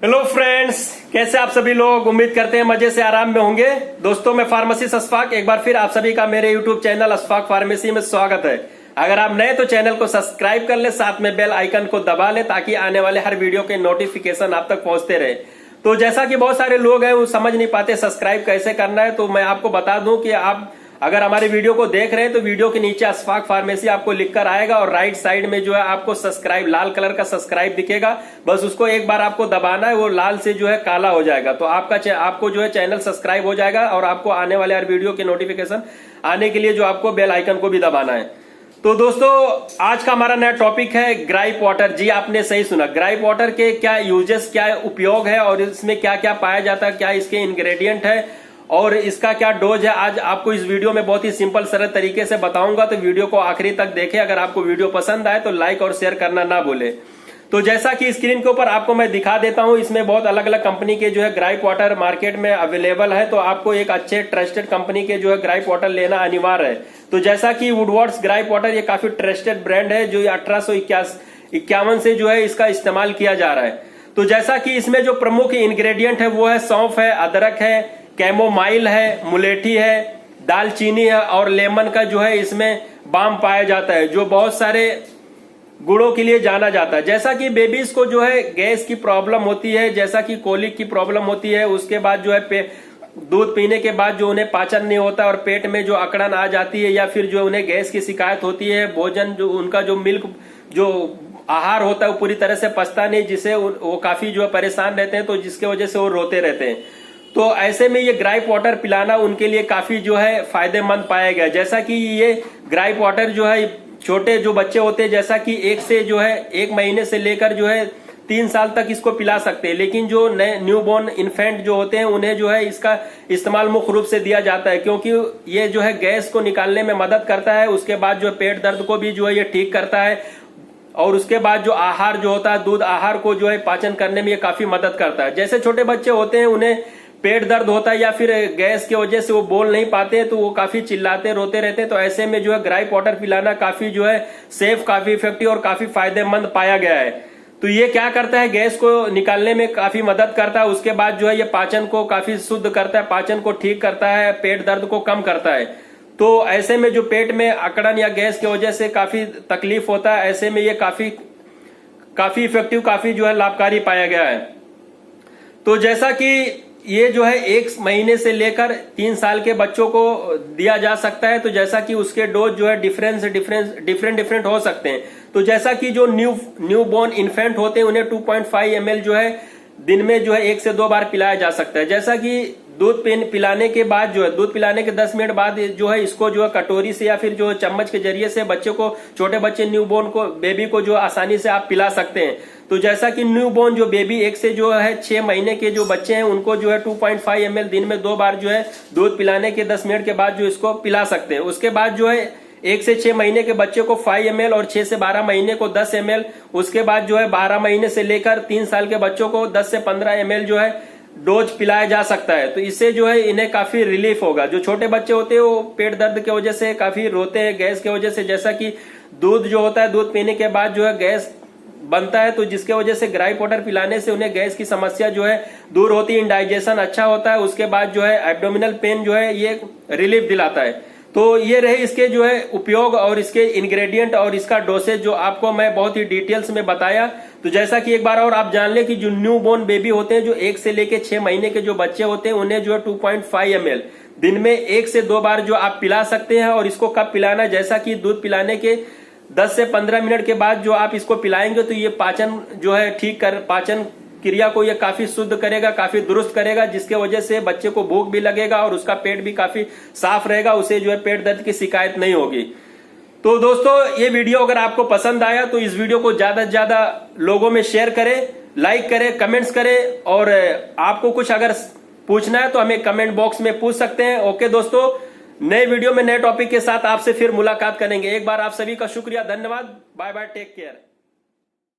Hello friends, कैसे आप सभी लोग। उम्मीद करते हैं मजे से आराम में होंगे। दोस्तों, मैं फार्मेसिस्ट अशफाक एक बार फिर आप सभी का मेरे यूट्यूब चैनल अशफाक फार्मेसी में स्वागत है। अगर आप नए तो चैनल को सब्सक्राइब कर ले, साथ में बेल आइकन को दबा ले ताकि आने वाले हर वीडियो के नोटिफिकेशन आप तक पहुंचते रहे। तो जैसा कि बहुत सारे लोग हैं वो समझ नहीं पाते सब्सक्राइब कैसे करना है, तो मैं आपको बता दूं कि आप अगर हमारे वीडियो को देख रहे हैं तो वीडियो के नीचे अशफाक फार्मेसी आपको लिखकर आएगा और राइट साइड में जो है आपको सब्सक्राइब, लाल कलर का सब्सक्राइब दिखेगा। बस उसको एक बार आपको दबाना है, वो लाल से जो है काला हो जाएगा, तो आपको जो है चैनल सब्सक्राइब हो जाएगा और आपको आने वाले हर वीडियो के नोटिफिकेशन आने के लिए जो आपको बेल आइकन को भी दबाना है। तो दोस्तों, आज का हमारा नया टॉपिक है ग्राइप वाटर। जी, आपने सही सुना। ग्राइप वाटर के क्या यूजेस, क्या उपयोग है और इसमें क्या क्या पाया जाता है, क्या इसके इंग्रेडिएंट है और इसका क्या डोज है, आज आपको इस वीडियो में बहुत ही सिंपल सरल तरीके से बताऊंगा। तो वीडियो को आखिरी तक देखें। अगर आपको वीडियो पसंद आए तो लाइक और शेयर करना ना भूले। तो जैसा कि स्क्रीन के ऊपर आपको मैं दिखा देता हूं, इसमें बहुत अलग अलग कंपनी के जो है ग्राइप वाटर मार्केट में अवेलेबल है। तो आपको एक अच्छे ट्रस्टेड कंपनी के जो है ग्राइप वाटर लेना अनिवार्य है। तो जैसा कि वुडवर्ड्स ग्राइप वाटर ये काफी ट्रस्टेड ब्रांड है, जो 1851 से जो है इसका इस्तेमाल किया जा रहा है। तो जैसा कि इसमें जो प्रमुख इंग्रेडिएंट है वो है सौंफ है, अदरक है, कैमोमाइल है, मुलेठी है, दालचीनी है और लेमन का जो है इसमें बाम पाया जाता है, जो बहुत सारे गुणों के लिए जाना जाता है। जैसा कि बेबीज को जो है गैस की प्रॉब्लम होती है, जैसा कि कोलिक की प्रॉब्लम होती है, उसके बाद जो है दूध पीने के बाद जो उन्हें पाचन नहीं होता और पेट में जो अकड़न आ जाती है या फिर जो उन्हें गैस की शिकायत होती है, भोजन जो उनका जो मिल्क जो आहार होता है वो पूरी तरह से पचता नहीं, जिससे वो काफी जो है परेशान रहते हैं, तो जिसके वजह से वो रोते रहते हैं। तो ऐसे में ये ग्राइप वाटर पिलाना उनके लिए काफी जो है फायदेमंद पाया गया। जैसा कि ये ग्राइप वाटर जो है छोटे जो बच्चे होते हैं, जैसा कि एक महीने से लेकर जो है 3 साल तक इसको पिला सकते हैं, लेकिन जो नए न्यूबॉर्न इन्फेंट जो होते हैं उन्हें जो है इसका इस्तेमाल मुख्य रूप से दिया जाता है, क्योंकि ये जो है गैस को निकालने में मदद करता है। उसके बाद जो पेट दर्द को भी जो है ये ठीक करता है और उसके बाद जो आहार जो होता है, दूध आहार को जो है पाचन करने में ये काफी मदद करता है। जैसे छोटे बच्चे होते हैं उन्हें पेट दर्द होता है या फिर गैस की वजह से वो बोल नहीं पाते हैं, तो वो काफी चिल्लाते रोते रहते हैं। तो ऐसे में जो है ग्राइप वाटर पिलाना काफी जो है सेफ, काफी इफेक्टिव और काफी फायदेमंद पाया गया है। तो ये क्या करता है, गैस को निकालने में काफी मदद करता है। उसके बाद जो है ये पाचन को काफी शुद्ध करता है, पाचन को ठीक करता है, पेट दर्द को कम करता है। तो ऐसे में जो पेट में अकड़न या गैस की वजह से काफी तकलीफ होता है, ऐसे में ये काफी इफेक्टिव, काफी जो है लाभकारी पाया गया है। तो जैसा कि ये जो है 1 महीने से लेकर 3 साल के बच्चों को दिया जा सकता है। तो जैसा कि उसके डोज जो है डिफरेंट हो सकते हैं। तो जैसा कि जो न्यू बोर्न इन्फेंट होते हैं उन्हें 2.5 ml जो है दिन में जो है 1 से 2 बार पिलाया जा सकता है। जैसा कि दूध पिलाने के बाद जो है, दूध पिलाने के 10 मिनट बाद जो है इसको जो है कटोरी से या फिर जो चम्मच के जरिए से बच्चे को, छोटे बच्चे न्यूबॉर्न को, बेबी को जो आसानी से आप पिला सकते हैं। तो जैसा कि न्यूबॉर्न जो बेबी 1 से जो है 6 महीने के जो बच्चे हैं उनको जो है 2.5 ml दिन में 2 बार जो है दूध पिलाने के 10 मिनट के बाद जो इसको पिला सकते हैं। उसके बाद जो है 1 से 6 महीने के बच्चे को 5 ml और 6 से 12 महीने को 10 ml, उसके बाद जो है 12 महीने से लेकर 3 साल के बच्चों को 10 से 15 ml जो है डोज पिलाया जा सकता है। तो इससे जो है इन्हें काफी रिलीफ होगा। जो छोटे बच्चे होते हैं वो पेट दर्द की वजह से काफी रोते हैं, गैस की वजह से। जैसा कि दूध जो होता है, दूध पीने के बाद जो है गैस बनता है, तो जिसके वजह से ग्राइप वाटर पिलाने से उन्हें गैस की समस्या जो है दूर होती है, इंडाइजेशन अच्छा होता है। उसके बाद जो है एब्डोमिनल पेन जो है ये रिलीफ दिलाता है। तो ये रहे इसके जो है उपयोग और इसके इंग्रेडिएंट और इसका डोसेज जो आपको मैं बहुत ही डिटेल्स में बताया। तो जैसा कि एक बार और आप जान ले कि जो न्यू बोर्न बेबी होते हैं, जो 1 से लेके 6 महीने के जो बच्चे होते हैं, उन्हें जो है 2.5 ml दिन में 1 से 2 बार जो आप पिला सकते हैं। और इसको कब पिलाना, जैसा कि दूध पिलाने के 10 से 15 मिनट के बाद जो आप इसको पिलाएंगे तो ये पाचन जो है पाचन क्रिया को ये काफी शुद्ध करेगा, काफी दुरुस्त करेगा, जिसके वजह से बच्चे को भूख भी लगेगा और उसका पेट भी काफी साफ रहेगा, उसे जो है पेट दर्द की शिकायत नहीं होगी। तो दोस्तों, ये वीडियो अगर आपको पसंद आया तो इस वीडियो को ज्यादा से ज्यादा लोगों में शेयर करें, लाइक करें, कमेंट्स करें और आपको कुछ अगर पूछना है तो हमें कमेंट बॉक्स में पूछ सकते हैं। ओके दोस्तों, नए वीडियो में नए टॉपिक के साथ आपसे फिर मुलाकात करेंगे। एक बार आप सभी का शुक्रिया, धन्यवाद, बाय बाय, टेक केयर।